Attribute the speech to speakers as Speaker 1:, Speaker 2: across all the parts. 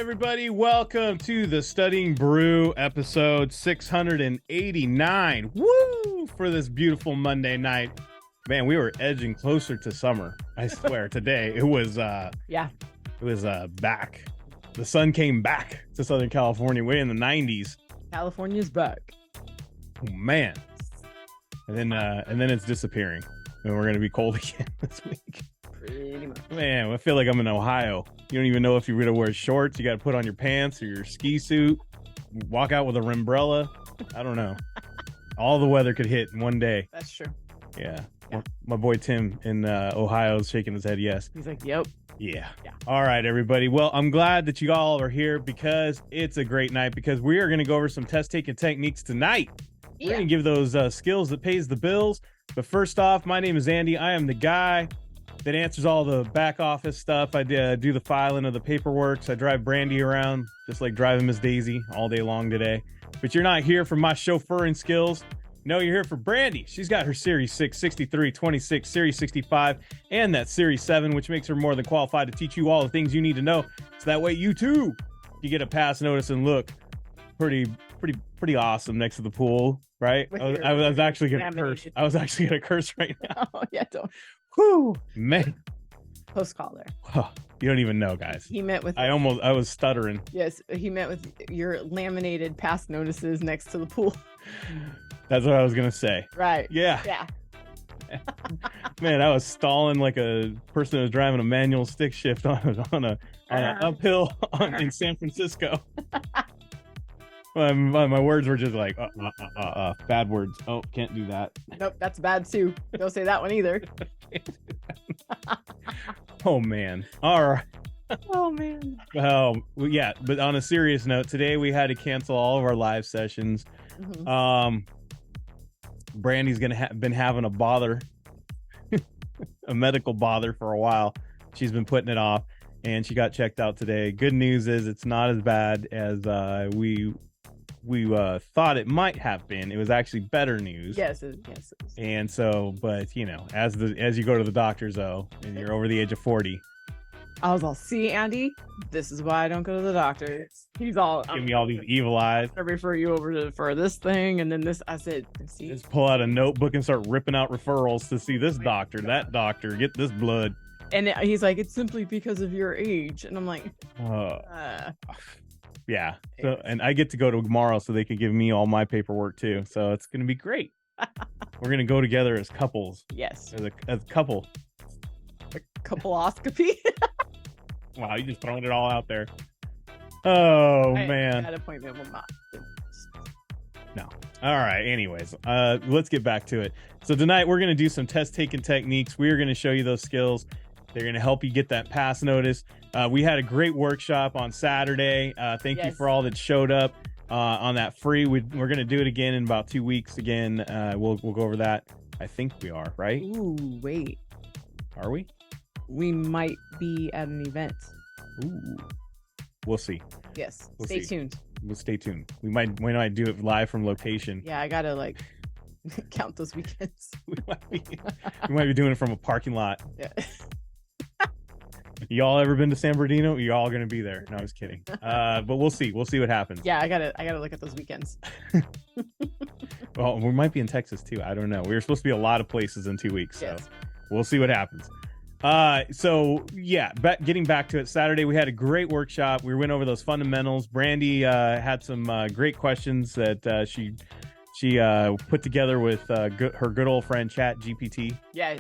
Speaker 1: everybody. Welcome to the Studying Brew episode 689. Woo! For this beautiful Monday night. Man, we were edging closer to summer. I swear today it was back. The sun came back to Southern California way in the 90s.
Speaker 2: California's back.
Speaker 1: Oh, man. And then it's disappearing. And we're going to be cold again this week.
Speaker 2: Pretty much.
Speaker 1: Man, I feel like I'm in Ohio. You don't even know if you're going to wear shorts. You got to put on your pants or your ski suit. Walk out with a umbrella. I don't know. All the weather could hit in one day.
Speaker 2: That's true.
Speaker 1: Yeah. My boy Tim in Ohio is shaking his head yes.
Speaker 2: He's like, yep.
Speaker 1: Yeah. All right, everybody. Well, I'm glad that you all are here because it's a great night because we are going to go over some test taking techniques tonight. We're going to give those skills that pays the bills. But first off, my name is Andy. I am the guy that answers all the back office stuff. I do the filing of the paperwork. So I drive Brandy around just like driving Miss Daisy all day long today. But you're not here for my chauffeuring skills. No, you're here for Brandy. She's got her Series 6, 63, 26, Series 65, and that Series 7, which makes her more than qualified to teach you all the things you need to know. So that way you too, you get a pass notice and look pretty awesome next to the pool, right? I was actually gonna curse. I was actually gonna curse right now.
Speaker 2: Oh yeah, don't.
Speaker 1: Whew, man.
Speaker 2: Post caller.
Speaker 1: You don't even know, guys.
Speaker 2: He met with.
Speaker 1: I was stuttering.
Speaker 2: Yes, he met with your laminated pass notices next to the pool.
Speaker 1: That's what I was gonna say.
Speaker 2: Right.
Speaker 1: Yeah.
Speaker 2: Yeah.
Speaker 1: Man, I was stalling like a person that was driving a manual stick shift on an uphill in San Francisco. My words were just like bad words. Oh, can't do that.
Speaker 2: Nope, that's bad too. Don't say that one either.
Speaker 1: Oh man. All right.
Speaker 2: Oh man.
Speaker 1: Oh yeah, but on a serious note, today we had to cancel all of our live sessions. Mm-hmm. Brandy's been having a bother, a medical bother for a while. She's been putting it off, and she got checked out today. Good news is it's not as bad as we thought it might have been. It was actually better news.
Speaker 2: Yes.
Speaker 1: And so, but you know, as you go to the doctors though, and you're over the age of 40.
Speaker 2: I was all, see, Andy, this is why I don't go to the doctor. He's all,
Speaker 1: give me all these evil eyes.
Speaker 2: I refer you over for this thing, and then this. I said, see,
Speaker 1: just pull out a notebook and start ripping out referrals to see this doctor, that doctor, get this blood.
Speaker 2: And he's like, it's simply because of your age, and I'm like,
Speaker 1: yeah. So, and I get to go tomorrow, so they can give me all my paperwork too. So it's gonna be great. We're gonna go together as couples.
Speaker 2: Yes,
Speaker 1: as a couple.
Speaker 2: A coupleoscopy.
Speaker 1: Wow, you just throwing it all out there. Oh, man.
Speaker 2: That appointment will not.
Speaker 1: No. All right. Anyways, let's get back to it. So tonight we're going to do some test taking techniques. We're going to show you those skills. They're going to help you get that pass notice. We had a great workshop on Saturday. Thank you for all that showed up on that free. We're going to do it again in about 2 weeks again. We'll go over that. I think we are, right?
Speaker 2: Ooh, wait.
Speaker 1: Are we?
Speaker 2: We might be at an event.
Speaker 1: Ooh. We'll see.
Speaker 2: Yes.
Speaker 1: We'll
Speaker 2: stay
Speaker 1: see.
Speaker 2: tuned.
Speaker 1: We'll stay tuned. We might do it live from location.
Speaker 2: Yeah, I gotta like count those weekends.
Speaker 1: we might be doing it from a parking lot.
Speaker 2: Yeah.
Speaker 1: Y'all ever been to San Bernardino? You're all gonna be there. No, I was kidding. But we'll see. We'll see what happens.
Speaker 2: Yeah, I gotta look at those weekends.
Speaker 1: Well, we might be in Texas too. I don't know. We were supposed to be a lot of places in 2 weeks, so we'll see what happens. So yeah, getting back to it, Saturday we had a great workshop. We went over those fundamentals. Brandy had some great questions that she put together with her good old friend ChatGPT.
Speaker 2: Yeah,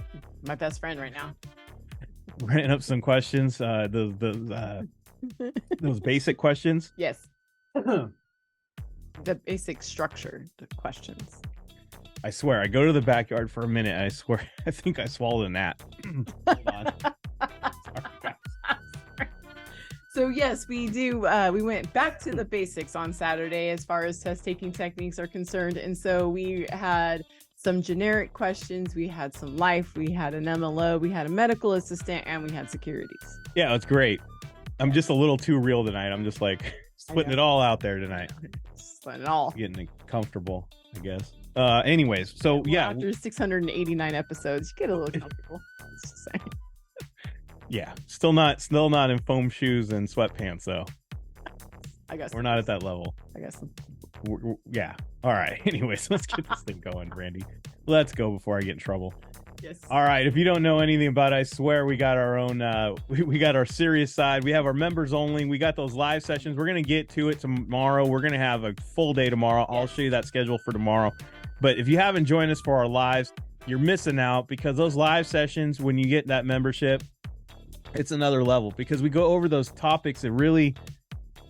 Speaker 2: my best friend right now.
Speaker 1: Ran up some questions, those basic questions.
Speaker 2: Yes. The basic structured questions.
Speaker 1: I swear, I go to the backyard for a minute. And I swear, I think I swallowed a gnat. Hold on.
Speaker 2: So yes, we do. We went back to the basics on Saturday as far as test taking techniques are concerned. And so we had some generic questions. We had some life. We had an MLO. We had a medical assistant, and we had securities.
Speaker 1: Yeah, it's great. I'm just a little too real tonight. I'm just like putting it all out there tonight.
Speaker 2: Putting it all.
Speaker 1: Getting comfortable, I guess. Anyways, so yeah,
Speaker 2: after 689 episodes, you get a little comfortable. Just saying.
Speaker 1: Yeah, still not in foam shoes and sweatpants though.
Speaker 2: I guess
Speaker 1: we're not at that level.
Speaker 2: I guess.
Speaker 1: Yeah. All right. Anyways, let's get this thing going, Brandy. Let's go before I get in trouble.
Speaker 2: Yes.
Speaker 1: All right. If you don't know anything about it, I swear we got our own, we got our serious side. We have our members only. We got those live sessions. We're going to get to it tomorrow. We're going to have a full day tomorrow. Yes. I'll show you that schedule for tomorrow. But if you haven't joined us for our lives, you're missing out, because those live sessions, when you get that membership, it's another level, because we go over those topics that really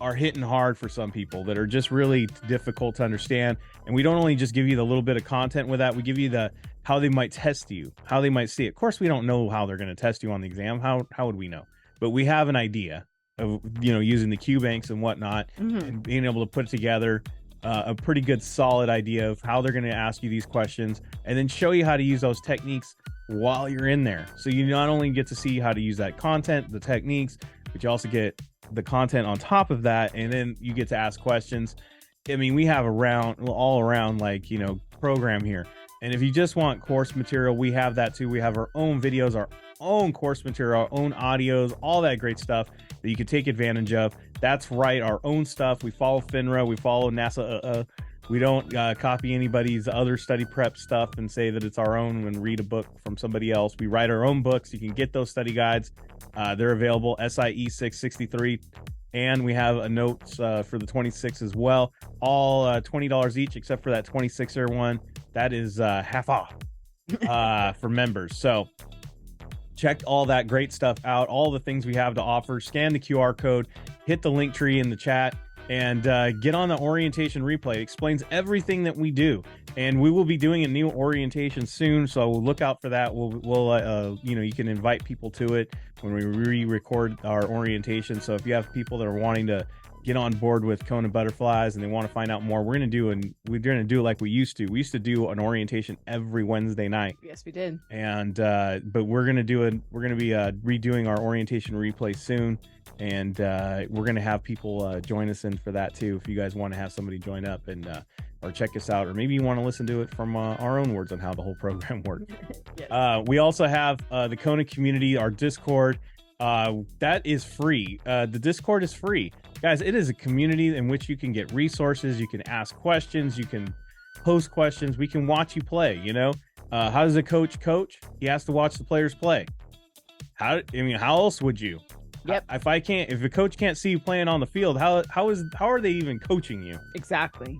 Speaker 1: are hitting hard for some people, that are just really difficult to understand. And we don't only just give you the little bit of content with that, we give you the how they might test you, how they might see it. Of course, we don't know how they're going to test you on the exam. How would we know? But we have an idea of, using the Q banks and whatnot, and being able to put together a pretty good solid idea of how they're going to ask you these questions, and then show you how to use those techniques while you're in there. So you not only get to see how to use that content, the techniques, but you also get the content on top of that, and then you get to ask questions. I mean, we have all around program here. And if you just want course material, we have that too. We have our own videos, our own course material, our own audios, all that great stuff that you can take advantage of. That's right, our own stuff. We follow FINRA, we follow NASA. We don't copy anybody's other study prep stuff and say that it's our own and read a book from somebody else. We write our own books. You can get those study guides. They're available, SIE 663. And we have a notes for the 26 as well. All $20 each, except for that 26er one. That is half off for members. So check all that great stuff out, all the things we have to offer. Scan the QR code, hit the link tree in the chat, and get on the orientation replay. It explains everything that we do, and we will be doing a new orientation soon, so look out for that. We'll you can invite people to it when we re-record our orientation. So if you have people that are wanting to get on board with KonaButterflyz and they want to find out more, we're gonna do it like we used to. We used to do an orientation every Wednesday night.
Speaker 2: Yes, we did.
Speaker 1: And but we're gonna be redoing our orientation replay soon. And we're going to have people join us in for that too. If you guys want to have somebody join up and or check us out, or maybe you want to listen to it from our own words on how the whole program works. Yes. We also have the Kona community, our Discord. That is free. The Discord is free. Guys, it is a community in which you can get resources. You can ask questions. You can post questions. We can watch you play. How does a coach? He has to watch the players play. How else would you?
Speaker 2: Yep.
Speaker 1: If a coach can't see you playing on the field, how are they even coaching you?
Speaker 2: Exactly.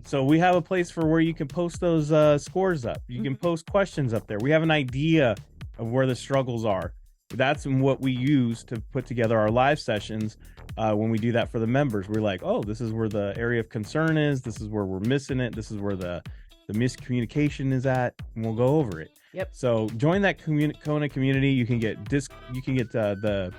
Speaker 1: So we have a place for where you can post those scores up. You can post questions up there. We have an idea of where the struggles are. That's what we use to put together our live sessions. When we do that for the members, we're like, oh, this is where the area of concern is. This is where we're missing it. This is where the miscommunication is at, and we'll go over it.
Speaker 2: Yep.
Speaker 1: So join that Kona community. You can get the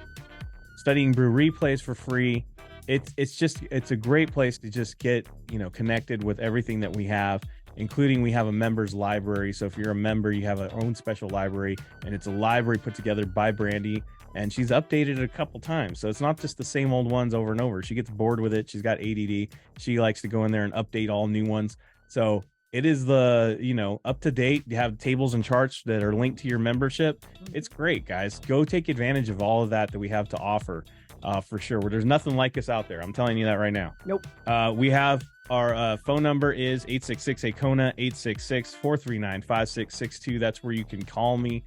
Speaker 1: Studying Brew replays for free. It's a great place to just get connected with everything that we have, including we have a members library. So if you're a member, you have our own special library, and it's a library put together by Brandy, and she's updated it a couple times. So it's not just the same old ones over and over. She gets bored with it. She's got ADD. She likes to go in there and update all new ones. So it is up to date. You have tables and charts that are linked to your membership. It's great, guys. Go take advantage of all of that we have to offer, for sure. There's nothing like us out there. I'm telling you that right now.
Speaker 2: Nope.
Speaker 1: We have our phone number is 866-KONA, 866-439-5662. That's where you can call me.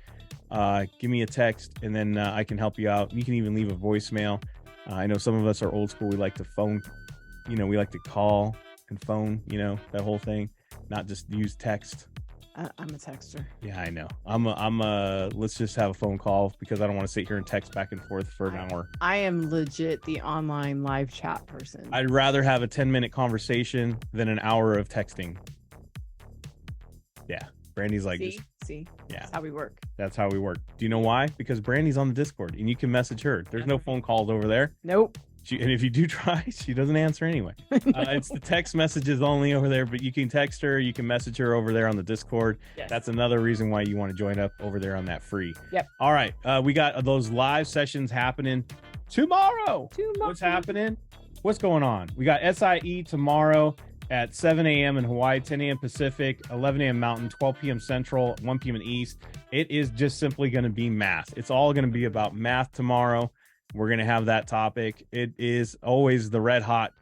Speaker 1: Give me a text, and then I can help you out. You can even leave a voicemail. I know some of us are old school. We like to phone. We like to call and phone. That whole thing. Not just use text.
Speaker 2: I'm a texter.
Speaker 1: Yeah, I know. Let's just have a phone call, because I don't want to sit here and text back and forth for an hour.
Speaker 2: I am legit the online live chat person.
Speaker 1: I'd rather have a 10-minute conversation than an hour of texting. Yeah. Brandy's like,
Speaker 2: see,
Speaker 1: yeah,
Speaker 2: that's how we work.
Speaker 1: That's how we work. Do you know why? Because Brandy's on the Discord, and you can message her. There's no phone calls over there.
Speaker 2: Nope.
Speaker 1: And if you do try, she doesn't answer anyway. It's the text messages only over there, but you can text her, you can message her over there on the Discord.
Speaker 2: Yes.
Speaker 1: That's another reason why you want to join up over there on that free.
Speaker 2: Yep.
Speaker 1: All right. We got those live sessions happening tomorrow. What's happening? What's going on? We got SIE tomorrow at 7 a.m. in Hawaii, 10 a.m. Pacific, 11 a.m. Mountain, 12 p.m. Central, 1 p.m. in East. It is just simply going to be math. It's all going to be about math tomorrow. We're going to have that topic. It is always the red hot,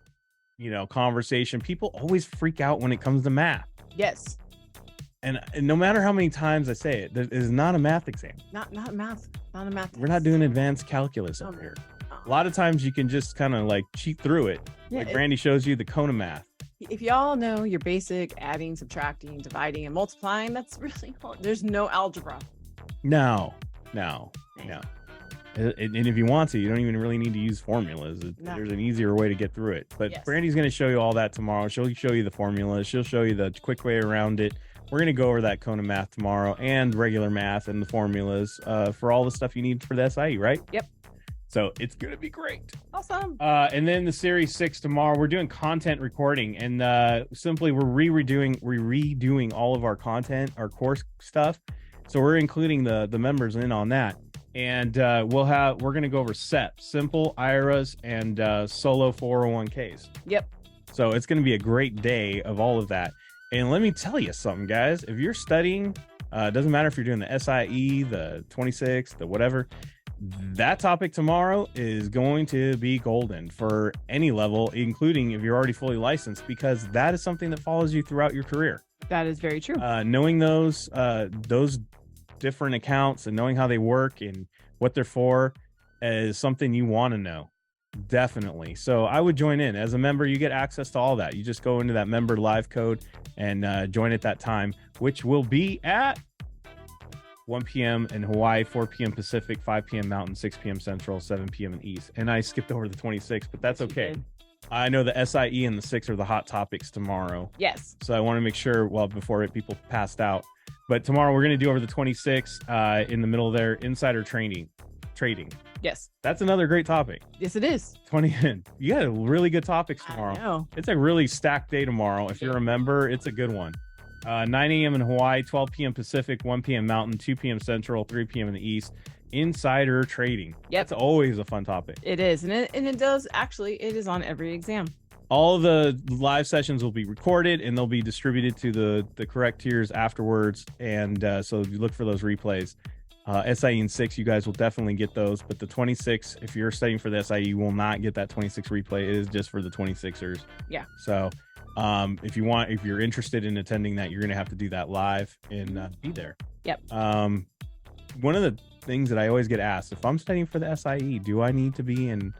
Speaker 1: conversation. People always freak out when it comes to math.
Speaker 2: Yes.
Speaker 1: And no matter how many times I say it, it is not a math exam.
Speaker 2: Not math. Not a math.
Speaker 1: We're not doing advanced calculus up here. A lot of times you can just kind of like cheat through it. Yeah, like Brandy shows you the Kona math.
Speaker 2: If y'all know your basic adding, subtracting, dividing, and multiplying, that's really hard. There's no algebra.
Speaker 1: No. And if you want to, you don't even really need to use formulas. There's an easier way to get through it. But yes. Brandy's going to show you all that tomorrow. She'll show you the formulas. She'll show you the quick way around it. We're going to go over that Kona math tomorrow and regular math and the formulas for all the stuff you need for the SIE, right?
Speaker 2: Yep.
Speaker 1: So it's going to be great.
Speaker 2: Awesome.
Speaker 1: And then the Series 6 tomorrow, we're doing content recording. And simply we're redoing all of our content, our course stuff. So we're including the members in on that. And we're going to go over SEP, simple IRAs, and solo 401ks.
Speaker 2: Yep.
Speaker 1: So it's going to be a great day of all of that. And let me tell you something, guys. If you're studying, it doesn't matter if you're doing the SIE, the 26, the whatever, that topic tomorrow is going to be golden for any level, including if you're already fully licensed, because that is something that follows you throughout your career.
Speaker 2: That is very true.
Speaker 1: Knowing those different accounts and knowing how they work and what they're for is something you want to know. Definitely. So I would join in. As a member, you get access to all that. You just go into that member live code and join at that time, which will be at 1 p.m. in Hawaii, 4 p.m. Pacific, 5 p.m. Mountain, 6 p.m. Central, 7 p.m. in East. And I skipped over the 26th, but that's okay. I know the SIE and the 6 are the hot topics tomorrow.
Speaker 2: Yes.
Speaker 1: So I want to make sure, before people passed out. But tomorrow we're going to do over the 26 in the middle there, insider trading.
Speaker 2: Yes.
Speaker 1: That's another great topic.
Speaker 2: Yes, it is.
Speaker 1: You got really good topics tomorrow.
Speaker 2: I know.
Speaker 1: It's a really stacked day tomorrow. If you're a member, it's a good one. 9 a.m. in Hawaii, 12 p.m. Pacific, 1 p.m. Mountain, 2 p.m. Central, 3 p.m. in the East. Insider trading.
Speaker 2: Yep.
Speaker 1: That's always a fun topic.
Speaker 2: It is. And it does actually, it is on every exam.
Speaker 1: All of the live sessions will be recorded and they'll be distributed to the correct tiers afterwards. And so if you look for those replays, SIE and 6, you guys will definitely get those. But the 26, if you're studying for the SIE, you will not get that 26 replay. It is just for the 26ers.
Speaker 2: Yeah.
Speaker 1: So if you're interested in attending that, you're going to have to do that live and be there.
Speaker 2: Yep.
Speaker 1: One of the things that I always get asked, if I'm studying for the SIE, do I need to be in,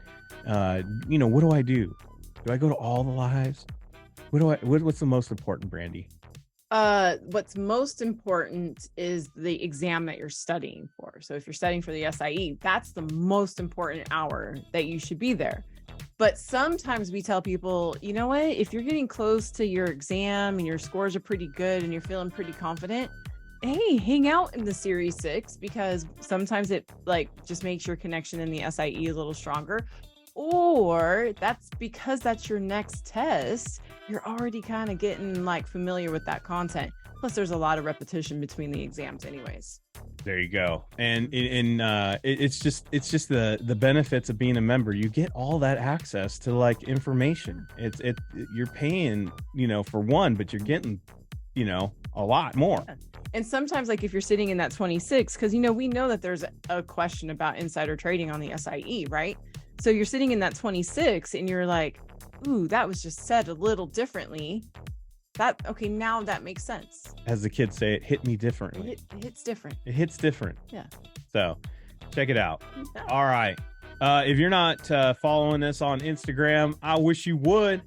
Speaker 1: what do I do? Do I go to all the lives? What's the most important, Brandy?
Speaker 2: What's most important is the exam that you're studying for. So if you're studying for the SIE, that's the most important hour that you should be there. But sometimes we tell people, you know what, if you're getting close to your exam and your scores are pretty good and you're feeling pretty confident, hey, hang out in the Series 6, because sometimes it just makes your connection in the SIE a little stronger. Or that's because that's your next test. You're already kind of getting familiar with that content. Plus, there's a lot of repetition between the exams anyways.
Speaker 1: There you go. And it's just the benefits of being a member. You get all that access to information. You're paying, for one, but you're getting, a lot more.
Speaker 2: Yeah. And sometimes if you're sitting in that 26, because, we know that there's a question about insider trading on the SIE, right? So you're sitting in that 26 and you're like, ooh, that was just said a little differently. Now that makes sense.
Speaker 1: As the kids say, it hit me differently.
Speaker 2: It hits different.
Speaker 1: It hits different.
Speaker 2: Yeah.
Speaker 1: So check it out.
Speaker 2: Yeah.
Speaker 1: All right. If you're not following us on Instagram, I wish you would,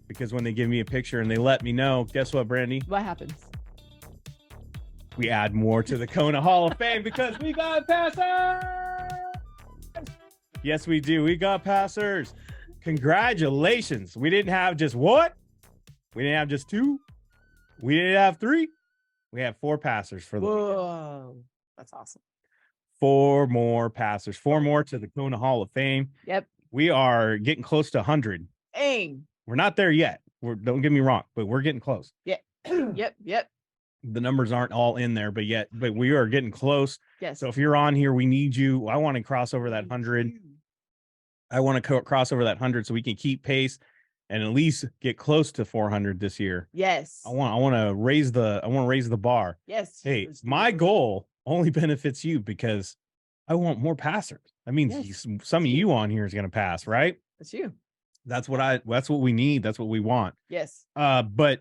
Speaker 1: because when they give me a picture and they let me know, guess what, Brandy?
Speaker 2: What happens?
Speaker 1: We add more to the Kona Hall of Fame because we got passers. Yes, we do. We got passers. Congratulations. We didn't have just what? We didn't have just 2. We didn't have 3. We have 4 passers for the
Speaker 2: Whoa. That's awesome.
Speaker 1: 4 more passers. 4 more to the Kona Hall of Fame.
Speaker 2: Yep.
Speaker 1: We are getting close to 100.
Speaker 2: Dang.
Speaker 1: We're not there yet. Don't get me wrong, but we're getting close.
Speaker 2: Yeah. Yep.
Speaker 1: The numbers aren't all in there, but we are getting close.
Speaker 2: Yes.
Speaker 1: So if you're on here, we need you. I want to cross over that 100. I want to cross over that 100 so we can keep pace and at least get close to 400 this year.
Speaker 2: Yes.
Speaker 1: I want to raise the bar.
Speaker 2: Yes.
Speaker 1: Hey, my goal only benefits you because I want more passers. I mean,
Speaker 2: Yes,
Speaker 1: some of
Speaker 2: you.
Speaker 1: you on here is going to pass, right?
Speaker 2: That's you.
Speaker 1: That's what we need. That's what we want.
Speaker 2: Yes.
Speaker 1: But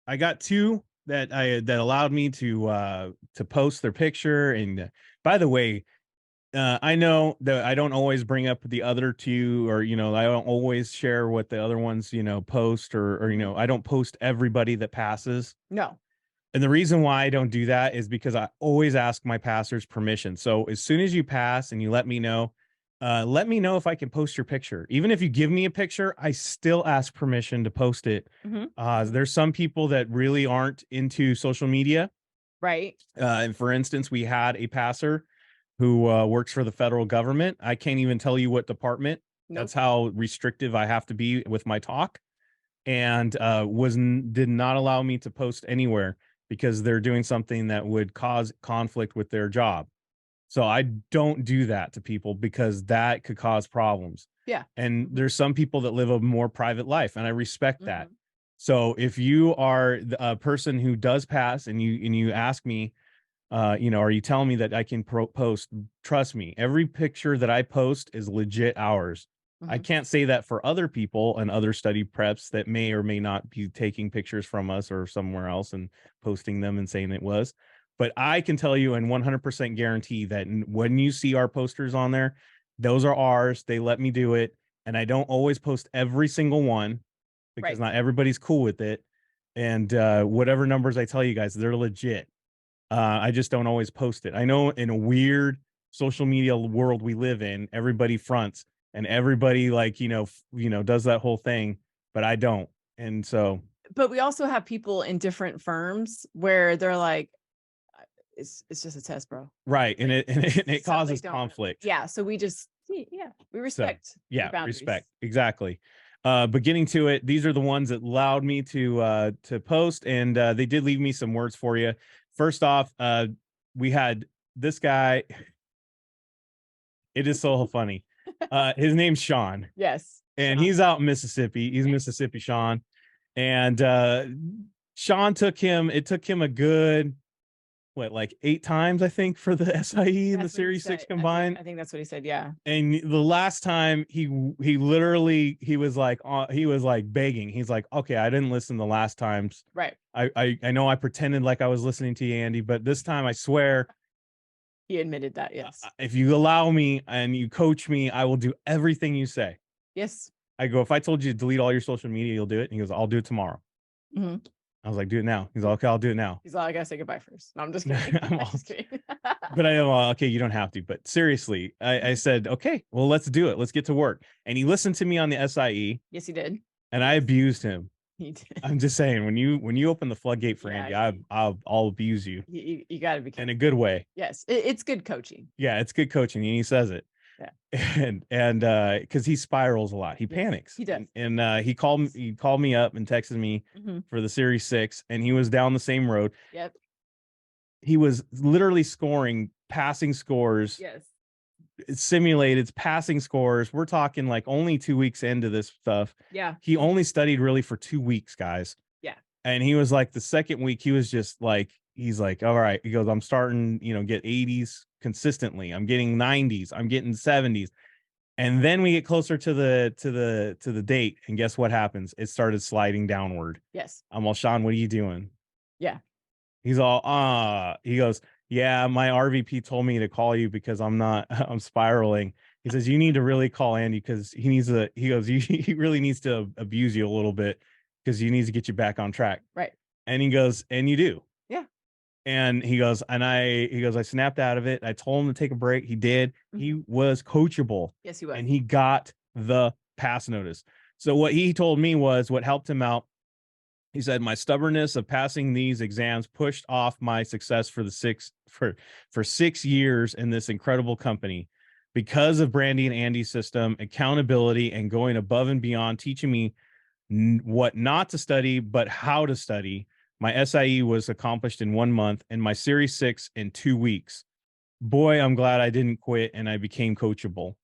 Speaker 1: I got two that allowed me to post their picture. And by the way, I know that I don't always bring up the other two, or I don't always share what the other ones post, or I don't post everybody that passes.
Speaker 2: No.
Speaker 1: And the reason why I don't do that is because I always ask my passers permission. So as soon as you pass and you let me know if I can post your picture. Even if you give me a picture, I still ask permission to post it. There's some people that really aren't into social media.
Speaker 2: Right.
Speaker 1: And for instance, we had a passer who works for the federal government. I can't even tell you what department.
Speaker 2: Nope.
Speaker 1: That's how restrictive I have to be with my talk. And did not allow me to post anywhere because they're doing something that would cause conflict with their job. So I don't do that to people because that could cause problems.
Speaker 2: Yeah.
Speaker 1: And there's some people that live a more private life, and I respect that. So if you are a person who does pass and you ask me, or you tell me that I can post, trust me, every picture that I post is legit ours. I can't say that for other people and other study preps that may or may not be taking pictures from us or somewhere else and posting them and saying it was. But I can tell you and 100% guarantee that when you see our posters on there, those are ours. They let me do it. And I don't always post every single one because not everybody's cool with it. And whatever numbers I tell you guys, they're legit. I just don't always post it. I know in a weird social media world we live in, everybody fronts and everybody does that whole thing, but I don't. And so,
Speaker 2: but we also have people in different firms where they're like, it's just a test, bro.
Speaker 1: Right. And it causes conflict.
Speaker 2: Yeah. So we just, we respect.
Speaker 1: So, yeah, respect. Exactly. But getting to it, these are the ones that allowed me to post, and they did leave me some words for you. First off, we had this guy. It is so funny. His name's Sean.
Speaker 2: Yes.
Speaker 1: And he's out in Mississippi. He's Mississippi Sean. And Sean took him a good, like 8 times, I think, for the SIE and the Series 6 combined.
Speaker 2: I think that's what he said. Yeah.
Speaker 1: And the last time he literally, he was like begging. He's like, okay, I didn't listen the last times.
Speaker 2: Right.
Speaker 1: I know I pretended like I was listening to you, Andy, but this time I swear.
Speaker 2: He admitted that. Yes.
Speaker 1: If you allow me and you coach me, I will do everything you say.
Speaker 2: Yes.
Speaker 1: I go, if I told you to delete all your social media, you'll do it. And he goes, I'll do it tomorrow. I was like, do it now. He's like, okay, I'll do it now.
Speaker 2: He's like, I gotta say goodbye first. No, I'm just kidding. I'm just kidding.
Speaker 1: But I am okay, you don't have to. But seriously, I said, okay, well, let's do it. Let's get to work. And he listened to me on the SIE.
Speaker 2: Yes, he did.
Speaker 1: And I abused him.
Speaker 2: He did.
Speaker 1: I'm just saying, when you open the floodgate for Andy, I'll abuse you.
Speaker 2: You gotta be careful.
Speaker 1: In a good way.
Speaker 2: Yes, it's good coaching.
Speaker 1: Yeah, it's good coaching, and he says it. Yeah. And because he spirals a lot, he panics.
Speaker 2: He does.
Speaker 1: And he called me up and texted me for the Series 6, and he was down the same road.
Speaker 2: Yep.
Speaker 1: He was literally scoring passing scores.
Speaker 2: Yes.
Speaker 1: Simulated passing scores. We're talking like only 2 weeks into this stuff.
Speaker 2: Yeah.
Speaker 1: He only studied really for 2 weeks, guys.
Speaker 2: Yeah.
Speaker 1: And he was like, the second week, he was just like, he's like, all right. He goes, I'm starting, get 80s consistently. I'm getting 90s. I'm getting 70s. And then we get closer to the date. And guess what happens? It started sliding downward.
Speaker 2: Yes.
Speaker 1: I'm all, Sean, what are you doing?
Speaker 2: Yeah.
Speaker 1: He's all, he goes, yeah, my RVP told me to call you because I'm spiraling. He says, you need to really call Andy because he really needs to abuse you a little bit because he needs to get you back on track.
Speaker 2: Right.
Speaker 1: And he goes, and you do.
Speaker 2: Yeah.
Speaker 1: And he goes, I snapped out of it. I told him to take a break. He did. He was coachable.
Speaker 2: Yes, he was.
Speaker 1: And he got the pass notice. So what he told me was what helped him out. He said, my stubbornness of passing these exams pushed off my success for 6 years in this incredible company. Because of Brandy and Andy's system, accountability, and going above and beyond, teaching me what not to study, but how to study, my SIE was accomplished in 1 month and my Series 6 in 2 weeks. Boy, I'm glad I didn't quit and I became coachable.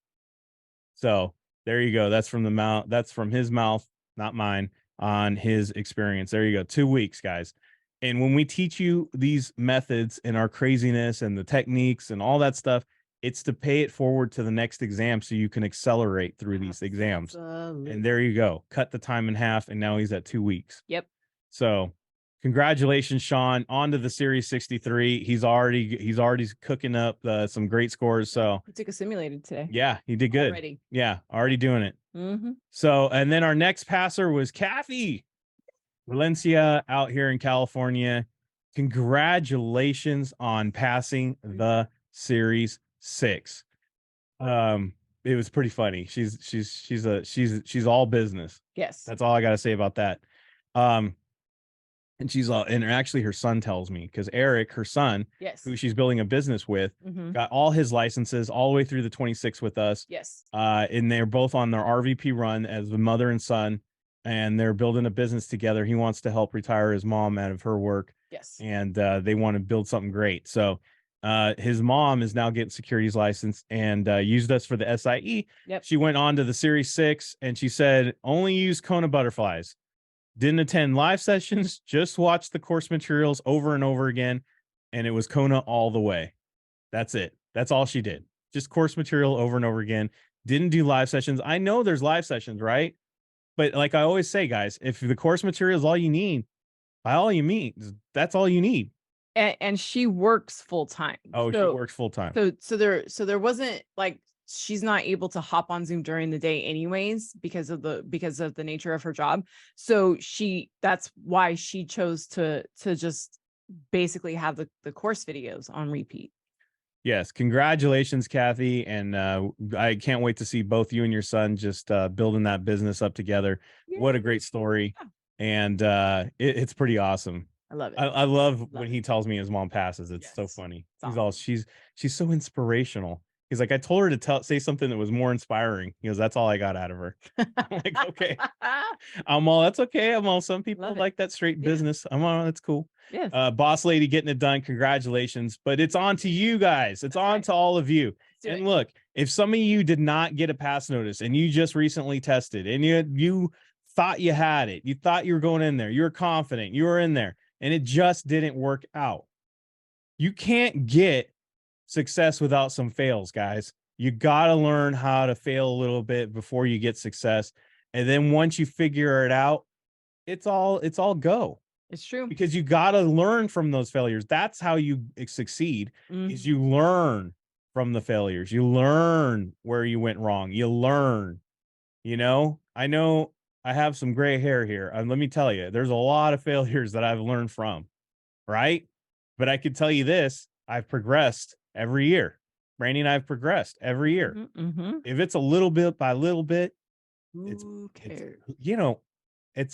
Speaker 1: So there you go. That's from the mouth. That's from his mouth, not mine, on his experience. There you go. 2 weeks, guys. And when we teach you these methods and our craziness and the techniques and all that stuff, It's to pay it forward to the next exam so you can accelerate through these exams. And there you go. Cut the time in half, and now he's at 2 weeks.
Speaker 2: Yep.
Speaker 1: So congratulations, Sean. On to the Series 63. He's already cooking up some great scores. So
Speaker 2: he took a simulated today.
Speaker 1: Yeah, he did good.
Speaker 2: Already.
Speaker 1: Yeah, already doing it.
Speaker 2: Mm-hmm.
Speaker 1: So, and then our next passer was Kathy Valencia out here in California. Congratulations on passing the Series 6. It was pretty funny. She's all business.
Speaker 2: Yes.
Speaker 1: That's all I got to say about that. And and actually her son tells me, because Eric, her son,
Speaker 2: yes,
Speaker 1: who she's building a business with, got all his licenses all the way through the 26 with us.
Speaker 2: Yes.
Speaker 1: And they're both on their RVP run as the mother and son, and they're building a business together. He wants to help retire his mom out of her work.
Speaker 2: Yes.
Speaker 1: And they want to build something great. So his mom is now getting securities license and used us for the SIE.
Speaker 2: Yep.
Speaker 1: She went on to the Series 6 and she said, only use KonaButterflyz. Didn't attend live sessions, just watched the course materials over and over again. And it was Kona all the way. That's it. That's all she did. Just course material over and over again. Didn't do live sessions. I know there's live sessions, right? But like I always say, guys, if the course material is all you need, by all you mean, that's all you need.
Speaker 2: And she works full time.
Speaker 1: Oh, she works full time.
Speaker 2: So there wasn't like, she's not able to hop on Zoom during the day anyways, because of the nature of her job. So that's why she chose to just basically have the course videos on repeat.
Speaker 1: Yes. Congratulations, Kathy. And I can't wait to see both you and your son just building that business up together. Yeah. What a great story. Yeah. And it's pretty awesome.
Speaker 2: I love it.
Speaker 1: I love when he tells me his mom passes. It's so funny. She's so inspirational. He's like, I told her to say something that was more inspiring. He goes, that's all I got out of her. I'm like, okay. That's okay. Some people like that straight business. That's cool.
Speaker 2: Yes.
Speaker 1: Boss lady getting it done. Congratulations. But it's on to you guys. It's on to all of you. And look, if some of you did not get a pass notice and you just recently tested and you thought you had it, you thought you were going in there, you were confident, you were in there, and it just didn't work out. You can't get success without some fails, guys. You got to learn how to fail a little bit before you get success. And then once you figure it out, it's all go.
Speaker 2: It's true.
Speaker 1: Because you got to learn from those failures. That's how you succeed, is you learn from the failures. You learn where you went wrong. You learn, I know I have some gray hair here. And let me tell you, there's a lot of failures that I've learned from, right? But I could tell you this, I've progressed every year. Brandy and I've progressed every year. If it's a little bit by little bit, it's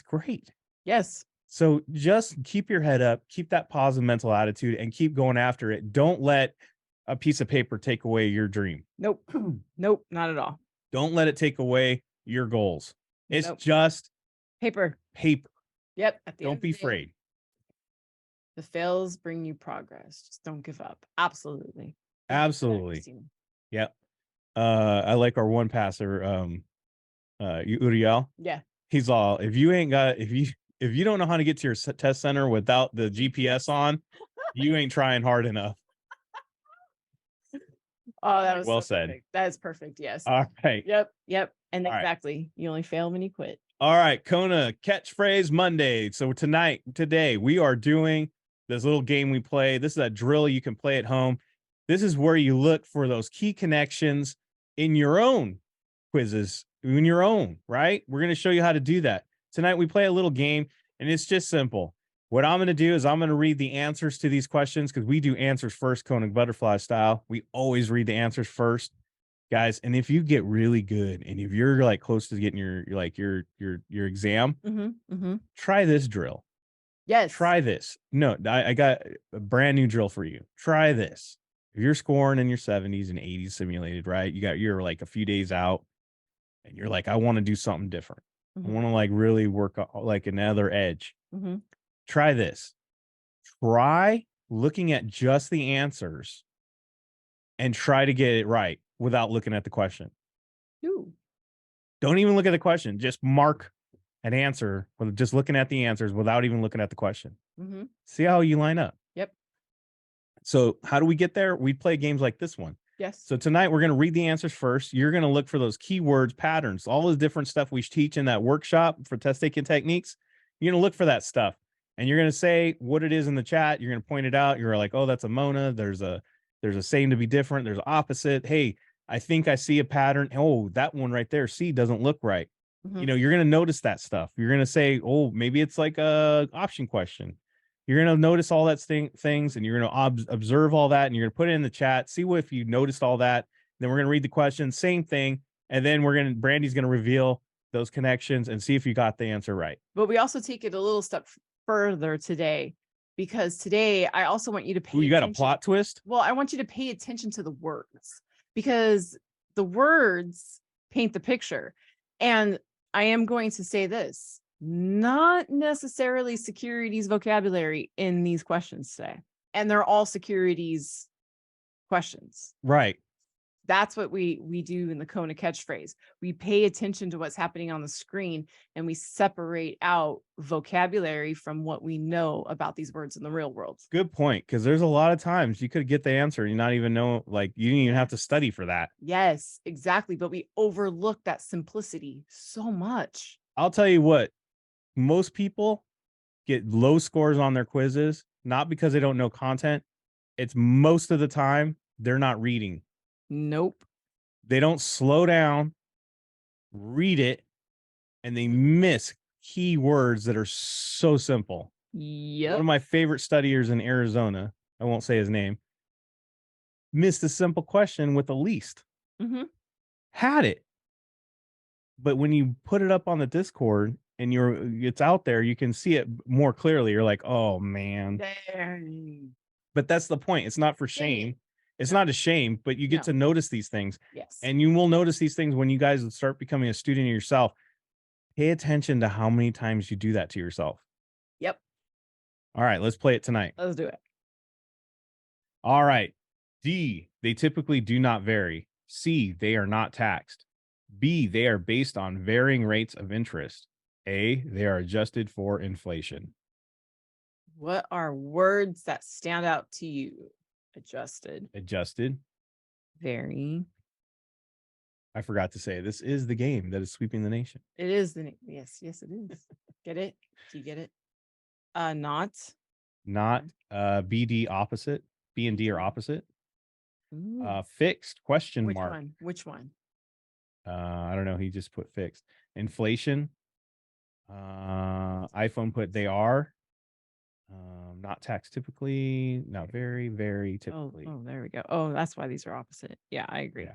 Speaker 1: great.
Speaker 2: Yes.
Speaker 1: So just keep your head up, keep that positive mental attitude, and keep going after it. Don't let a piece of paper take away your dream.
Speaker 2: Nope. Nope, not at all.
Speaker 1: Don't let it take away your goals. It's just
Speaker 2: paper. Yep.
Speaker 1: Don't be afraid.
Speaker 2: The fails bring you progress. Just don't give up. Absolutely.
Speaker 1: Yep. I like our one passer, Uriel.
Speaker 2: Yeah.
Speaker 1: He's all, if you don't know how to get to your test center without the GPS on, you ain't trying hard enough.
Speaker 2: Oh, that was
Speaker 1: well said.
Speaker 2: Perfect. That is perfect. Yes.
Speaker 1: All right.
Speaker 2: Yep. And exactly. Right. You only fail when you quit.
Speaker 1: All right. KonaCatchphrase Monday. So today we are doing this little game we play. This is a drill you can play at home. This is where you look for those key connections in your own quizzes, in your own, right? We're going to show you how to do that. Tonight we play a little game, and it's just simple. What I'm going to do is I'm going to read the answers to these questions, because we do answers first, KonaButterfly style. We always read the answers first, guys. And if you get really good, and if you're like close to getting your exam, try this drill.
Speaker 2: Yes.
Speaker 1: Try this. No, I got a brand new drill for you. Try this. If you're scoring in your 70s and 80s simulated, right? You're like a few days out, and you're like, I want to do something different. I want to like really work on like another edge. Try this. Try looking at just the answers and try to get it right without looking at the question.
Speaker 2: Ooh.
Speaker 1: Don't even look at the question. Just mark an answer with just looking at the answers without even looking at the question. See how you line up.
Speaker 2: Yep.
Speaker 1: So how do we get there? We play games like this one.
Speaker 2: Yes.
Speaker 1: So tonight we're going to read the answers first. You're going to look for those keywords, patterns, all the different stuff we teach in that workshop for test taking techniques. You're going to look for that stuff and you're going to say what it is in the chat. You're going to point it out. You're like, oh, that's a Mona. There's a saying to be different. There's opposite. Hey, I think I see a pattern. Oh, that one right there, C, doesn't look right.
Speaker 2: Mm-hmm.
Speaker 1: You know, you're going to notice that stuff. You're going to say, oh, maybe it's like a option question. You're going to notice all that things and you're going to observe all that and you're going to put it in the chat. See what if you noticed all that. Then we're going to read the question, same thing. And then Brandy's going to reveal those connections and see if you got the answer right.
Speaker 2: But we also take it a little step further today, because today I also want you to pay
Speaker 1: attention. You got
Speaker 2: a
Speaker 1: plot twist?
Speaker 2: Well, I want you to pay attention to the words, because the words paint the picture. And I am going to say this, not necessarily securities vocabulary in these questions today. And they're all securities questions.
Speaker 1: Right.
Speaker 2: That's what we do in the Kona catchphrase. We pay attention to what's happening on the screen and we separate out vocabulary from what we know about these words in the real world.
Speaker 1: Good point. Because there's a lot of times you could get the answer and you not even know, like you didn't even have to study for that.
Speaker 2: Yes, exactly. But we overlook that simplicity so much.
Speaker 1: I'll tell you what, most people get low scores on their quizzes, not because they don't know content. It's most of the time they're not reading.
Speaker 2: Nope.
Speaker 1: They don't slow down, read it, and they miss key words that are so simple.
Speaker 2: Yep.
Speaker 1: One of my favorite studiers in Arizona, I won't say his name, missed a simple question with a least.
Speaker 2: Mm-hmm.
Speaker 1: Had it. But when you put it up on the Discord and it's out there, you can see it more clearly. You're like, oh man.
Speaker 2: Dang.
Speaker 1: But that's the point. It's not for shame. It's not a shame, but you get to notice these things.
Speaker 2: Yes.
Speaker 1: And you will notice these things when you guys start becoming a student of yourself. Pay attention to how many times you do that to yourself.
Speaker 2: Yep.
Speaker 1: All right, let's play it tonight.
Speaker 2: Let's do it.
Speaker 1: All right. D, they typically do not vary. C, they are not taxed. B, they are based on varying rates of interest. A, they are adjusted for inflation.
Speaker 2: What are words that stand out to you?
Speaker 1: Adjusted.
Speaker 2: Varying.
Speaker 1: I forgot to say, this is the game that is sweeping the nation.
Speaker 2: It is the name. Yes, it is. Get it? Do you get it? Not.
Speaker 1: BD opposite. B and D are opposite.
Speaker 2: Ooh.
Speaker 1: Fixed question
Speaker 2: Which
Speaker 1: mark.
Speaker 2: one? Which one?
Speaker 1: I don't know. He just put fixed. Inflation. iPhone put they are. Not taxed typically. Not very, very typically.
Speaker 2: Oh, there we go. Oh, that's why these are opposite. Yeah, I agree.
Speaker 1: Yeah.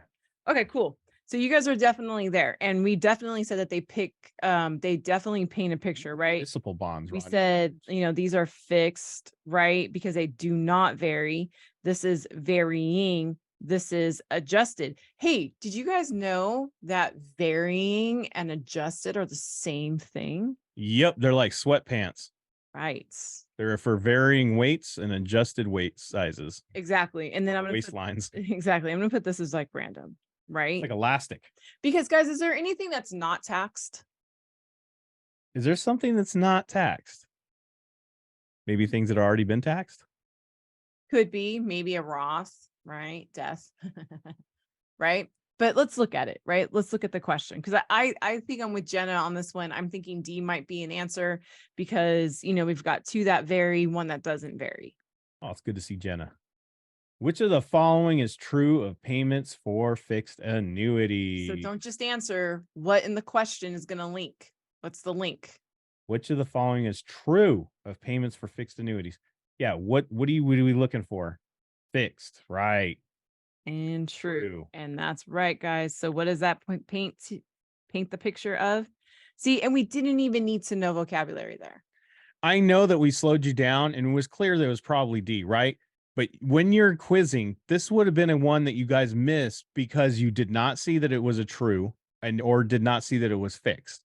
Speaker 2: Okay, cool. So you guys are definitely there. And we definitely said that they definitely paint a picture, right?
Speaker 1: Municipal bonds.
Speaker 2: We said, these are fixed, right? Because they do not vary. This is varying. This is adjusted. Hey, did you guys know that varying and adjusted are the same thing?
Speaker 1: Yep. They're like sweatpants.
Speaker 2: Right.
Speaker 1: They're for varying weights and adjusted weight sizes.
Speaker 2: Exactly. And then I'm going to
Speaker 1: waistlines.
Speaker 2: Exactly. I'm going to put this as like random, right?
Speaker 1: Like elastic.
Speaker 2: Because guys, is there anything that's not taxed?
Speaker 1: Is there something that's not taxed? Maybe things that have already been taxed?
Speaker 2: Could be, maybe a Roth, right? Death, right? But let's look at it, right? Let's look at the question, because I think I'm with Jenna on this one. I'm thinking D might be an answer because, we've got two that vary, one that doesn't vary.
Speaker 1: Oh, it's good to see Jenna. Which of the following is true of payments for fixed annuity?
Speaker 2: So don't just answer what in the question is going to link. What's the link?
Speaker 1: Which of the following is true of payments for fixed annuities? Yeah, what are we looking for? Fixed, right?
Speaker 2: And true. And that's right, guys. So what does that paint the picture of? See, and we didn't even need to know vocabulary there.
Speaker 1: I know that we slowed you down and it was clear that it was probably D, right? But when you're quizzing, this would have been a one that you guys missed because you did not see that it was a true or did not see that it was fixed.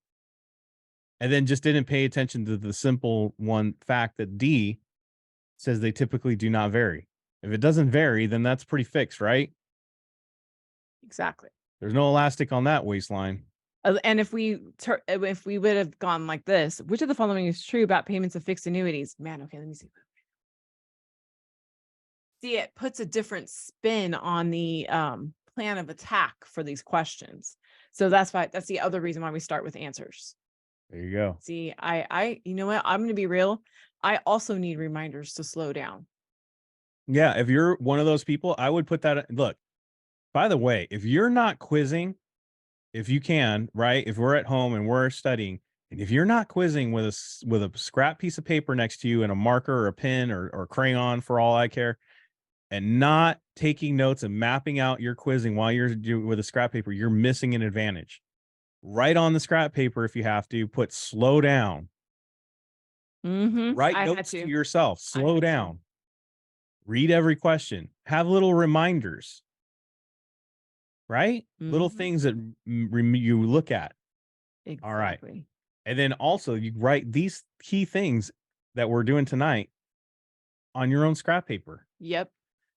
Speaker 1: And then just didn't pay attention to the simple one fact that D says they typically do not vary. If it doesn't vary, then that's pretty fixed, right?
Speaker 2: Exactly.
Speaker 1: There's no elastic on that waistline.
Speaker 2: And if we would have gone like this, which of the following is true about payments of fixed annuities? Man, okay, let me see. See, it puts a different spin on the plan of attack for these questions. So that's the other reason why we start with answers.
Speaker 1: There you go.
Speaker 2: See, you know what? I'm going to be real. I also need reminders to slow down.
Speaker 1: Yeah, if you're one of those people, I would put that. Look, by the way, if you're not quizzing, if you can, right? If we're at home and we're studying, and if you're not quizzing with a scrap piece of paper next to you and a marker or a pen or crayon, for all I care, and not taking notes and mapping out your quizzing while you're doing with a scrap paper, you're missing an advantage. Write on the scrap paper, if you have to, put slow down. Write notes to yourself, slow down. Read every question. Have little reminders, right? Little things that you look at.
Speaker 2: Exactly.
Speaker 1: All right. And then also you write these key things that we're doing tonight on your own scrap paper.
Speaker 2: Yep.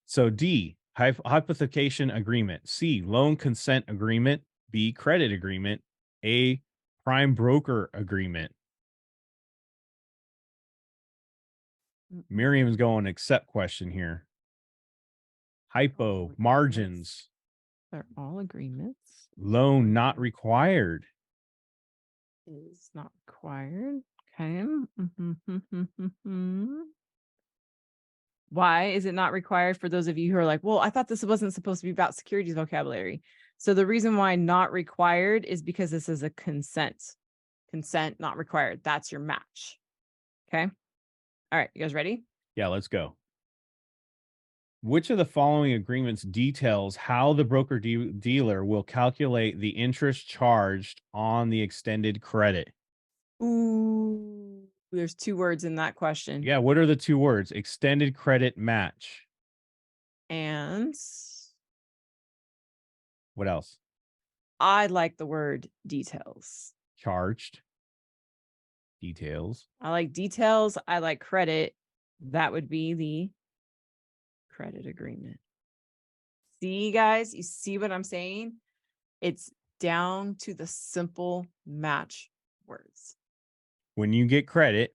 Speaker 1: So D, hypothecation agreement. C, loan consent agreement. B, credit agreement. A, prime broker agreement. Miriam's going accept question here. Hypo, margins.
Speaker 2: They're all agreements.
Speaker 1: Loan not required.
Speaker 2: Is not required. Okay. Why is it not required for those of you who are like, well, I thought this wasn't supposed to be about securities vocabulary. So the reason why not required is because this is a consent. Consent not required. That's your match. Okay. All right. You guys ready?
Speaker 1: Yeah, let's go. Which of the following agreements details how the broker dealer will calculate the interest charged on the extended credit?
Speaker 2: Ooh, there's 2 words in that question.
Speaker 1: Yeah, what are the 2 words? Extended credit match.
Speaker 2: And
Speaker 1: what else?
Speaker 2: I like the word details.
Speaker 1: Charged. Details.
Speaker 2: I like details. I like credit. That would be the credit agreement. See, guys, you see what I'm saying? It's down to the simple match words.
Speaker 1: When you get credit,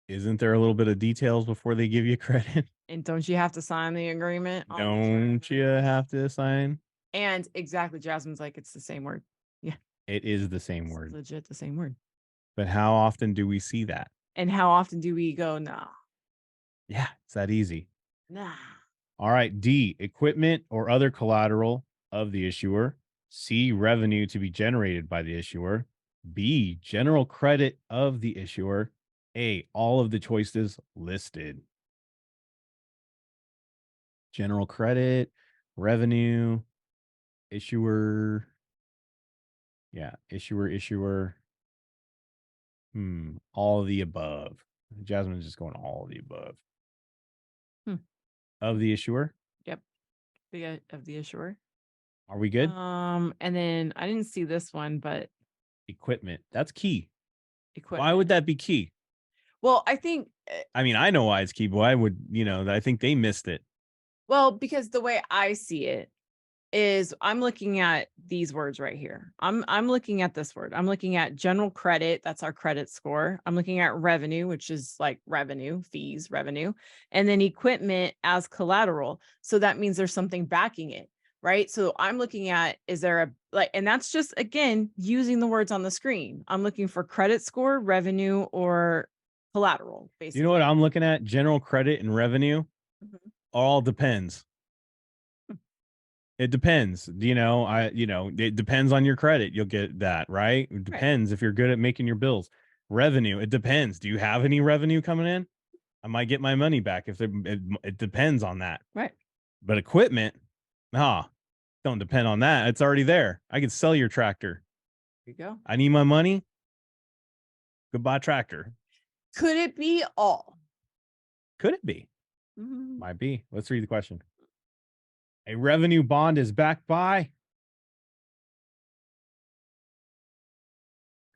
Speaker 1: isn't there a little bit of details before they give you credit?
Speaker 2: And don't you have to sign the agreement?
Speaker 1: Don't you have to sign?
Speaker 2: And exactly, Jasmine's like, it's the same word. Yeah.
Speaker 1: It is the same word.
Speaker 2: Legit the same word.
Speaker 1: But how often do we see that?
Speaker 2: And how often do we go, nah?
Speaker 1: Yeah, it's that easy.
Speaker 2: Nah.
Speaker 1: All right. D, equipment or other collateral of the issuer. C, revenue to be generated by the issuer. B, general credit of the issuer. A, all of the choices listed. General credit, revenue, issuer. Yeah, issuer. All of the above. Jasmine's just going all of the above. Of the issuer?
Speaker 2: Yep. Of the issuer.
Speaker 1: Are we good?
Speaker 2: And then I didn't see this one, but
Speaker 1: equipment. That's key.
Speaker 2: Equipment.
Speaker 1: Why would that be key?
Speaker 2: Well, I think
Speaker 1: I mean, I know why it's key, but why would, I think they missed it.
Speaker 2: Well, because the way I see it is I'm looking at these words right here. I'm looking at this word. I'm looking at general credit. That's our credit score. I'm looking at revenue, which is like revenue, fees, revenue, and then equipment as collateral. So that means there's something backing it, right? So I'm looking at, is there and that's just, again, using the words on the screen. I'm looking for credit score, revenue, or collateral, basically.
Speaker 1: You know what I'm looking at? General credit and revenue. All depends. It depends. It depends on your credit. You'll get that, right? It depends if you're good at making your bills. Revenue, it depends. Do you have any revenue coming in? I might get my money back if it depends on that.
Speaker 2: Right.
Speaker 1: But equipment, don't depend on that. It's already there. I can sell your tractor.
Speaker 2: There you go.
Speaker 1: I need my money. Goodbye, tractor.
Speaker 2: Could it be all?
Speaker 1: Could it be? Might be. Let's read the question. A revenue bond is backed by.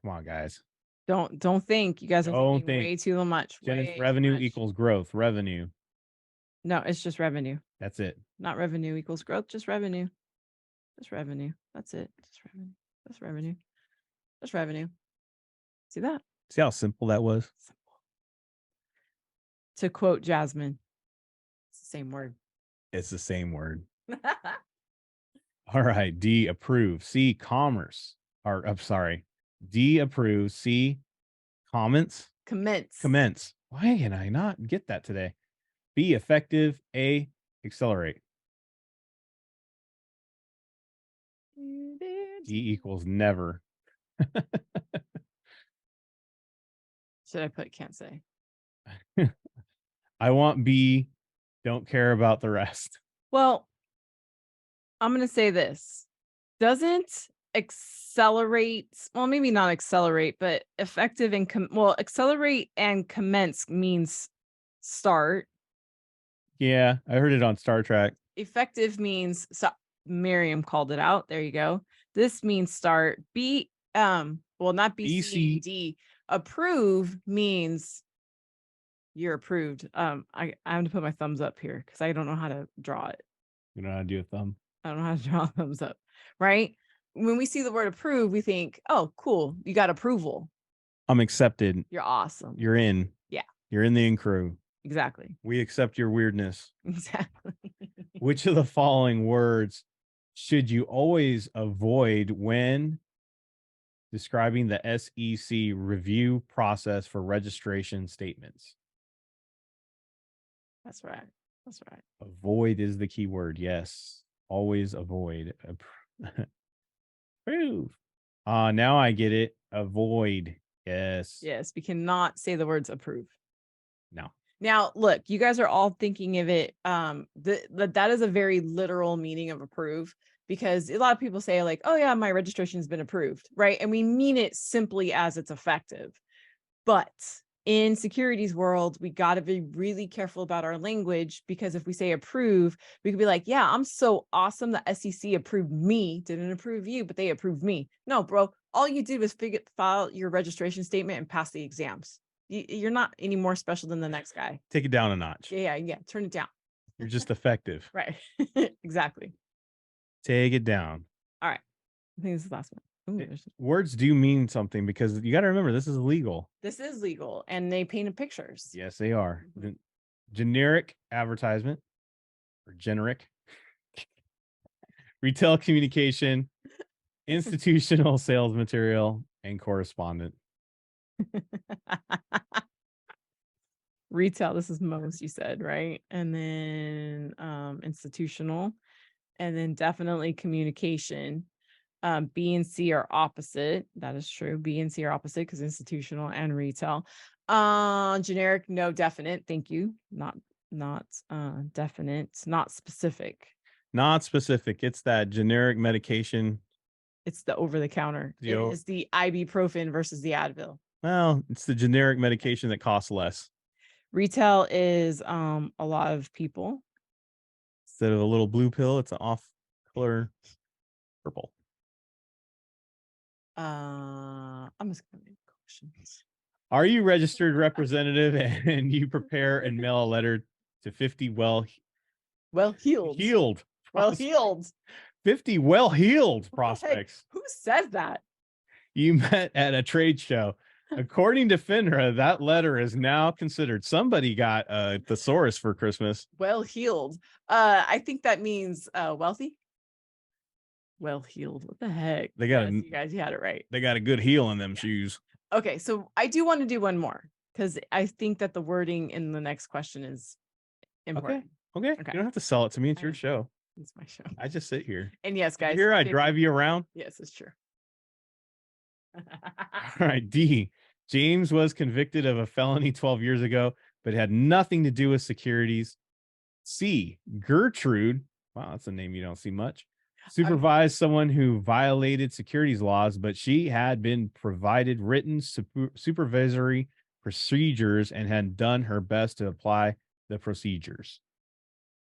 Speaker 1: Come on, guys.
Speaker 2: Don't think. You guys are thinking way too much.
Speaker 1: Revenue equals growth. Revenue.
Speaker 2: No, it's just revenue.
Speaker 1: That's it.
Speaker 2: Not revenue equals growth. Just revenue. Just revenue. That's it. Just revenue. Just revenue. Just revenue. See that?
Speaker 1: See how simple that was?
Speaker 2: Simple. To quote Jasmine, Same word.
Speaker 1: It's the same word. All right. D, approve. C, commerce. Or I'm sorry. D, approve. C, comments.
Speaker 2: Commence.
Speaker 1: Commence. Why can I not get that today? B, effective. A, accelerate. D equals never.
Speaker 2: Should I put can't say?
Speaker 1: I want B, don't care about the rest.
Speaker 2: Well, I'm going to say this. Doesn't accelerate, well, maybe not accelerate, but effective and accelerate and commence means start.
Speaker 1: Yeah, I heard it on Star Trek.
Speaker 2: Effective means, so Miriam called it out. There you go. This means start. B, well, not B, C, D. Approve means you're approved. I have to put my thumbs up here because I don't know how to draw it.
Speaker 1: You know how to do a thumb?
Speaker 2: I don't know how to draw a thumbs up, right? When we see the word approve, we think, oh, cool, you got approval.
Speaker 1: I'm accepted.
Speaker 2: You're awesome.
Speaker 1: You're in.
Speaker 2: Yeah.
Speaker 1: You're in the in crew.
Speaker 2: Exactly.
Speaker 1: We accept your weirdness.
Speaker 2: Exactly.
Speaker 1: Which of the following words should you always avoid when describing the SEC review process for registration statements?
Speaker 2: That's right. That's right.
Speaker 1: Avoid is the key word. Yes. Always avoid. Approve. Now I get it. Avoid. Yes.
Speaker 2: Yes. We cannot say the words approve.
Speaker 1: No.
Speaker 2: Now, look, you guys are all thinking of it. That is a very literal meaning of approve, because a lot of people say like, oh yeah, my registration has been approved, right? And we mean it simply as it's effective. But in securities world, we got to be really careful about our language, because if we say approve, we could be like, yeah, I'm so awesome. The SEC approved me, didn't approve you, but they approved me. No, bro, all you did was file your registration statement and pass the exams. You're not any more special than the next guy.
Speaker 1: Take it down a notch.
Speaker 2: Yeah. Turn it down.
Speaker 1: You're just effective.
Speaker 2: Right. Exactly.
Speaker 1: Take it down.
Speaker 2: All right. I think this is the last one. Ooh,
Speaker 1: words do mean something, because you got to remember this is legal.
Speaker 2: This is legal, and they painted pictures.
Speaker 1: Yes, they are. Generic advertisement or generic. Retail communication, institutional sales material, and correspondent.
Speaker 2: Retail, this is most, you said, right? And then institutional, and then definitely communication. B and C are opposite. That is true. B and C are opposite because institutional and retail. Generic, no, definite. Thank you. Not definite, not specific.
Speaker 1: Not specific. It's that generic medication.
Speaker 2: It's the over the counter. It is the ibuprofen versus the Advil.
Speaker 1: Well, it's the generic medication that costs less.
Speaker 2: Retail is a lot of people.
Speaker 1: Instead of a little blue pill, it's an off color purple.
Speaker 2: I'm just gonna make questions.
Speaker 1: Are you registered representative and you prepare and mail a letter to 50 well-heeled 50 well-heeled prospects?
Speaker 2: Who says that?
Speaker 1: You met at a trade show. According to FINRA, that letter is now considered. Somebody got a thesaurus for Christmas.
Speaker 2: Well-heeled. I think that means wealthy. Well-heeled. What the heck?
Speaker 1: They got
Speaker 2: you guys, you had it right.
Speaker 1: They got a good heel in them shoes.
Speaker 2: Okay, so I do want to do one more, because I think that the wording in the next question is important.
Speaker 1: Okay. You don't have to sell it to me. It's your show.
Speaker 2: It's my show.
Speaker 1: I just sit here.
Speaker 2: And yes, guys.
Speaker 1: Here I drive you around.
Speaker 2: Yes, it's true.
Speaker 1: All right. D. James was convicted of a felony 12 years ago, but had nothing to do with securities. C. Gertrude. Wow, that's a name you don't see much. Supervised someone who violated securities laws, but she had been provided written supervisory procedures and had done her best to apply the procedures.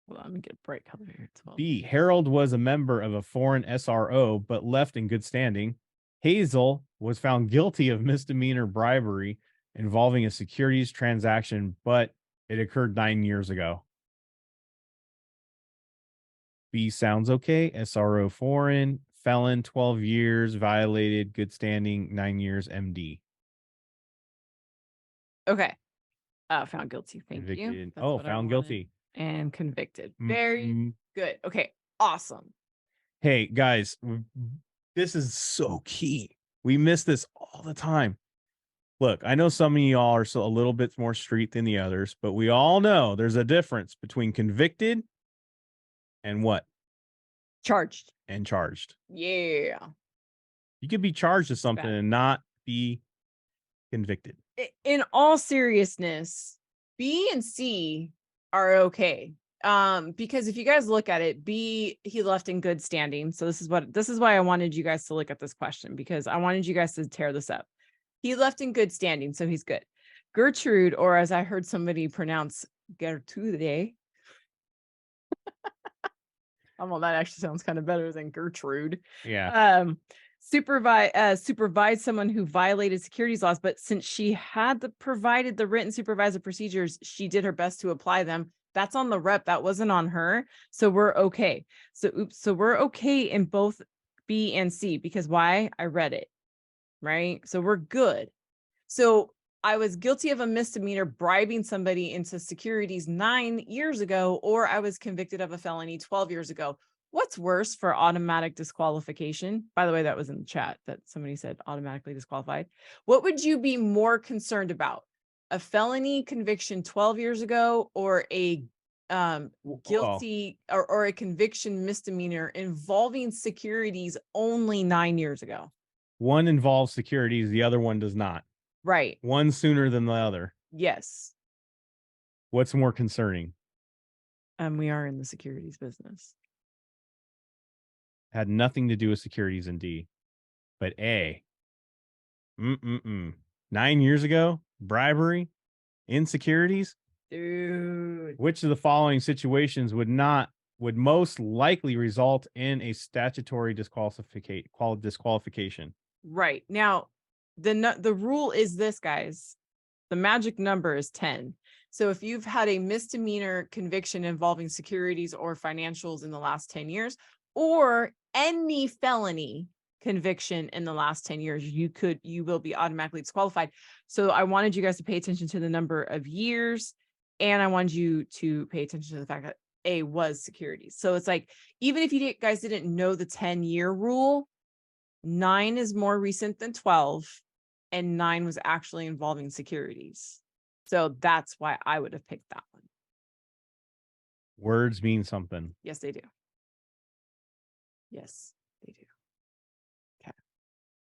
Speaker 2: Well, let me get a bright color here.
Speaker 1: B. Harold was a member of a foreign SRO, but left in good standing. Hazel was found guilty of misdemeanor bribery involving a securities transaction, but it occurred 9 years ago. B sounds okay. SRO foreign, felon 12 years, violated good standing 9 years, MD.
Speaker 2: Okay. Found guilty. Thank you.
Speaker 1: Found guilty.
Speaker 2: And convicted. Very good. Okay, awesome.
Speaker 1: Hey, guys, this is so key. We miss this all the time. Look, I know some of y'all are a little bit more street than the others, but we all know there's a difference between convicted and what?
Speaker 2: Charged.
Speaker 1: And charged.
Speaker 2: Yeah.
Speaker 1: You could be charged with something and not be convicted.
Speaker 2: In all seriousness, B and C are okay. Because if you guys look at it, B, he left in good standing. So this is why I wanted you guys to look at this question, because I wanted you guys to tear this up. He left in good standing, so he's good. Gertrude, or as I heard somebody pronounce Gertrude. Well, that actually sounds kind of better than Gertrude.
Speaker 1: Yeah.
Speaker 2: Supervise someone who violated securities laws, but since she had provided the written supervisor procedures, she did her best to apply them. That's on the rep. That wasn't on her. So we're okay. So we're okay in both B and C, because why? I read it, right? So we're good. So I was guilty of a misdemeanor bribing somebody into securities 9 years ago, or I was convicted of a felony 12 years ago. What's worse for automatic disqualification? By the way, that was in the chat that somebody said automatically disqualified. What would you be more concerned about? A felony conviction 12 years ago, or a guilty or a conviction misdemeanor involving securities only 9 years ago?
Speaker 1: One involves securities, the other one does not.
Speaker 2: Right.
Speaker 1: One sooner than the other.
Speaker 2: Yes.
Speaker 1: What's more concerning?
Speaker 2: We are in the securities business.
Speaker 1: Had nothing to do with securities in D, but A. 9 years ago, bribery, insecurities.
Speaker 2: Dude.
Speaker 1: Which of the following situations would most likely result in a statutory disqualification?
Speaker 2: Right. Now, the rule is this, guys. The magic number is 10. So if you've had a misdemeanor conviction involving securities or financials in the last 10 years, or any felony conviction in the last 10 years, you will be automatically disqualified. So I wanted you guys to pay attention to the number of years, and I wanted you to pay attention to the fact that A was securities. So it's like, even if you guys didn't know the 10-year rule, 9 is more recent than 12, and 9 was actually involving securities. So that's why I would have picked that one.
Speaker 1: Words mean something.
Speaker 2: Yes, they do. Yes, they do. Okay.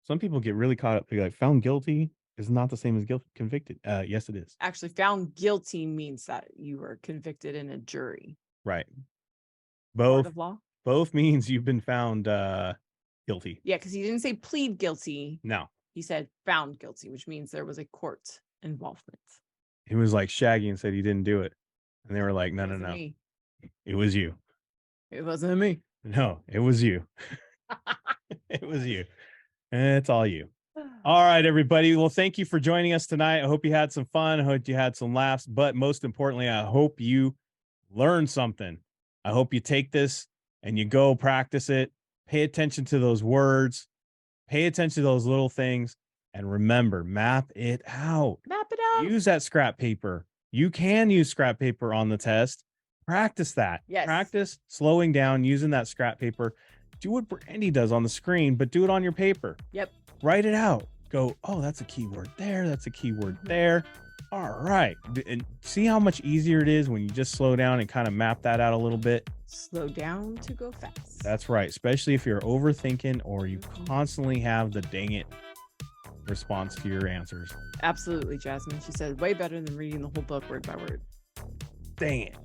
Speaker 1: Some people get really caught up. They're like, found guilty is not the same as convicted. Yes, it is.
Speaker 2: Actually, found guilty means that you were convicted in a jury.
Speaker 1: Right.
Speaker 2: Court of law?
Speaker 1: Both means you've been found guilty.
Speaker 2: Yeah, because he didn't say plead guilty.
Speaker 1: No.
Speaker 2: He said found guilty, which means there was a court involvement.
Speaker 1: It was like Shaggy and said he didn't do it. And they were like, no.
Speaker 2: Me.
Speaker 1: It was you.
Speaker 2: It wasn't me.
Speaker 1: No, it was you. It was you. And it's all you. All right, everybody. Well, thank you for joining us tonight. I hope you had some fun. I hope you had some laughs. But most importantly, I hope you learned something. I hope you take this and you go practice it. Pay attention to those words. Pay attention to those little things. And remember, map it out.
Speaker 2: Map it out.
Speaker 1: Use that scrap paper. You can use scrap paper on the test. Practice that.
Speaker 2: Yes.
Speaker 1: Practice slowing down, using that scrap paper. Do what Brandy does on the screen, but do it on your paper.
Speaker 2: Yep.
Speaker 1: Write it out. Go, oh, that's a keyword there. That's a keyword there. All right. And see how much easier it is when you just slow down and kind of map that out a little bit.
Speaker 2: Slow down to go fast.
Speaker 1: That's right. Especially if you're overthinking or you constantly have the dang it response to your answers.
Speaker 2: Absolutely, Jasmine. She said way better than reading the whole book word by word.
Speaker 1: Dang it.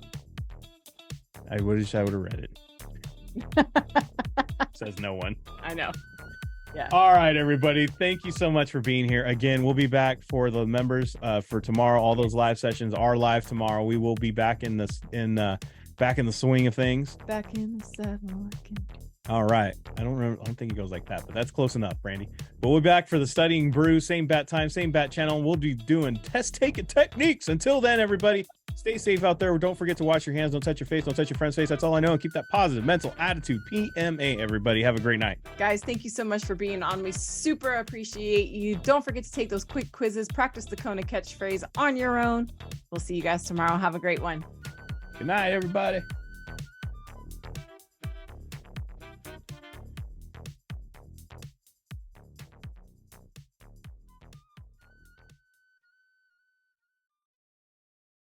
Speaker 1: I wish I would have read it. Says no one.
Speaker 2: I know. Yeah.
Speaker 1: All right, everybody. Thank you so much for being here. Again, we'll be back for the members for tomorrow. All those live sessions are live tomorrow. We will be back in the swing of things.
Speaker 2: Back in the saddle again.
Speaker 1: All right. I don't think it goes like that, but that's close enough, Brandy. But we'll be back for the Studying Brew, same bat time, same bat channel. And we'll be doing test taking techniques. Until then, everybody, stay safe out there. Don't forget to wash your hands. Don't touch your face. Don't touch your friend's face. That's all I know. And keep that positive mental attitude. PMA, everybody. Have a great night.
Speaker 2: Guys, thank you so much for being on. We super appreciate you. Don't forget to take those quick quizzes. Practice the Kona catchphrase on your own. We'll see you guys tomorrow. Have a great one.
Speaker 1: Good night, everybody.